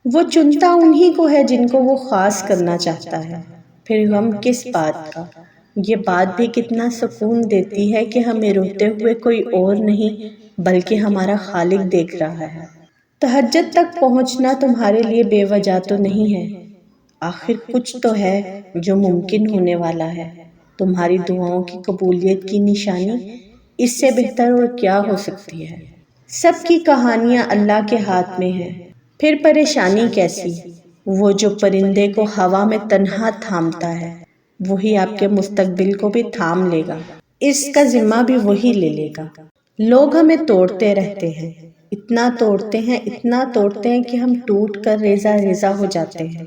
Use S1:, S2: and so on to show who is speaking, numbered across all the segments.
S1: وہ چنتا انہی کو ہے جن کو وہ خاص کرنا چاہتا ہے۔ پھر غم کس بات کا؟ یہ بات بھی کتنا سکون دیتی ہے کہ ہمیں روتے ہوئے کوئی اور نہیں بلکہ ہمارا خالق دیکھ رہا ہے۔ تہجد تک پہنچنا تمہارے لیے بے وجہ تو نہیں ہے، آخر کچھ تو ہے جو ممکن ہونے والا ہے۔ تمہاری دعاؤں کی قبولیت کی نشانی اس سے بہتر اور کیا ہو سکتی ہے؟ سب کی کہانیاں اللہ کے ہاتھ میں ہیں۔ پھر پریشانی کیسی؟ وہ جو پرندے کو ہوا میں تنہا تھامتا ہے وہی آپ کے مستقبل کو بھی تھام لے گا، اس کا ذمہ بھی وہی لے لے گا۔ لوگ ہمیں توڑتے رہتے ہیں، اتنا توڑتے ہیں کہ ہم ٹوٹ کر ریزہ ریزہ ہو جاتے ہیں،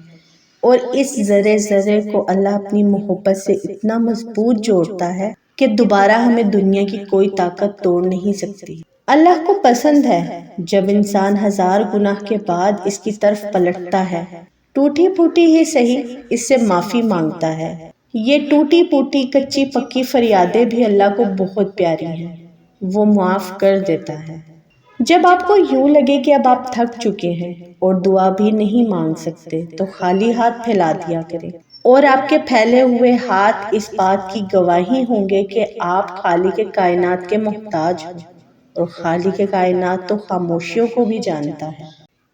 S1: اور اس ذرے ذرے کو اللہ اپنی محبت سے اتنا مضبوط جوڑتا ہے کہ دوبارہ ہمیں دنیا کی کوئی طاقت توڑ نہیں سکتی۔ اللہ کو پسند ہے جب انسان ہزار گناہ کے بعد اس کی طرف پلٹتا ہے، ٹوٹی پھوٹی ہی صحیح، اس سے معافی مانگتا ہے۔ یہ ٹوٹی پھوٹی کچی پکی فریادیں بھی اللہ کو بہت پیاری ہیں، وہ معاف کر دیتا ہے۔ جب آپ کو یوں لگے کہ اب آپ تھک چکے ہیں اور دعا بھی نہیں مانگ سکتے تو خالی ہاتھ پھیلا دیا کریں، اور آپ کے پھیلے ہوئے ہاتھ اس بات کی گواہی ہوں گے کہ آپ خالق کائنات کے محتاج ہوں، اور خالق کائنات تو خاموشیوں کو بھی جانتا ہے۔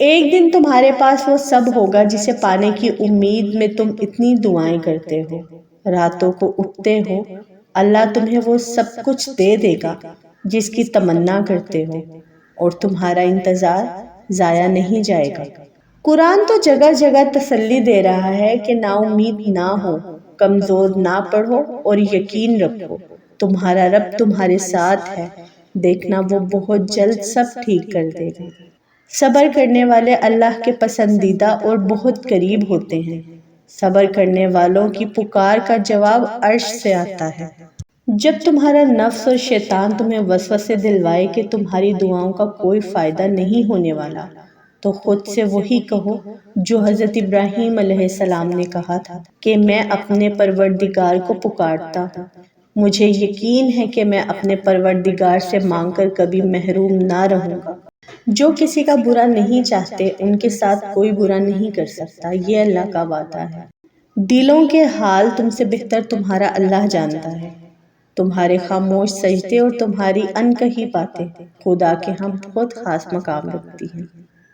S1: ایک دن تمہارے پاس وہ سب ہوگا جسے پانے کی امید میں تم اتنی دعائیں کرتے ہو، راتوں کو اٹھتے ہو، اللہ تمہیں وہ سب کچھ دے دے گا جس کی تمنا کرتے ہو، اور تمہارا انتظار ضائع نہیں جائے گا۔ قرآن تو جگہ جگہ تسلی دے رہا ہے کہ نا امید نہ ہو، کمزور نہ پڑھو اور یقین رکھو، تمہارا رب تمہارے ساتھ ہے، دیکھنا وہ بہت جلد سب ٹھیک کر دے گا۔ صبر کرنے والے اللہ کے پسندیدہ اور بہت قریب ہوتے ہیں۔ صبر کرنے والوں کی پکار کا جواب عرش سے آتا ہے۔ جب تمہارا نفس اور شیطان تمہیں وسوسے دلوائے کہ تمہاری دعاؤں کا کوئی فائدہ نہیں ہونے والا، تو خود سے وہی کہو جو حضرت ابراہیم علیہ السلام نے کہا تھا کہ میں اپنے پروردگار کو پکارتا ہوں، مجھے یقین ہے کہ میں اپنے پروردگار سے مانگ کر کبھی محروم نہ رہوں گا۔ جو کسی کا برا نہیں چاہتے ان کے ساتھ کوئی برا نہیں کر سکتا، یہ اللہ کا وعدہ ہے۔ دلوں کے حال تم سے بہتر تمہارا اللہ جانتا ہے۔ تمہارے خاموش سجدے اور تمہاری انکہی باتیں خدا کے ہاں بہت خاص مقام رکھتی ہیں۔